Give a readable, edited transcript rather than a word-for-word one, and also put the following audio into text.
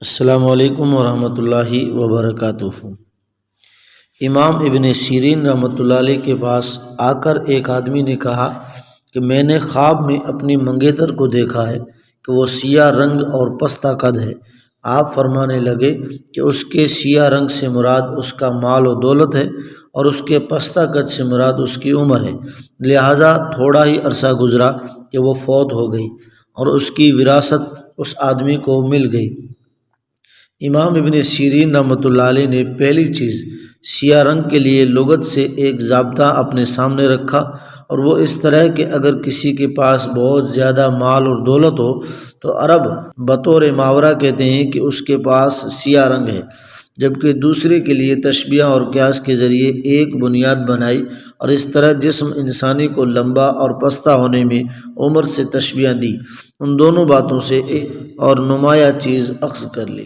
السلام علیکم ورحمۃ اللہ وبرکاتہ۔ امام ابن سیرین رحمۃ اللہ علیہ کے پاس آ کر ایک آدمی نے کہا کہ میں نے خواب میں اپنی منگیتر کو دیکھا ہے کہ وہ سیاہ رنگ اور پستہ قد ہے۔ آپ فرمانے لگے کہ اس کے سیاہ رنگ سے مراد اس کا مال و دولت ہے اور اس کے پستہ قد سے مراد اس کی عمر ہے، لہٰذا تھوڑا ہی عرصہ گزرا کہ وہ فوت ہو گئی اور اس کی وراثت اس آدمی کو مل گئی۔ امام ابن سیرین رحمۃ اللہ علیہ نے پہلی چیز سیاہ رنگ کے لیے لغت سے ایک ضابطہ اپنے سامنے رکھا، اور وہ اس طرح کہ اگر کسی کے پاس بہت زیادہ مال اور دولت ہو تو عرب بطور محاورہ کہتے ہیں کہ اس کے پاس سیاہ رنگ ہے، جبکہ دوسرے کے لیے تشبیہ اور قیاس کے ذریعے ایک بنیاد بنائی اور اس طرح جسم انسانی کو لمبا اور پستہ ہونے میں عمر سے تشبیہ دی، ان دونوں باتوں سے ایک اور نمایاں چیز اخذ کر لی۔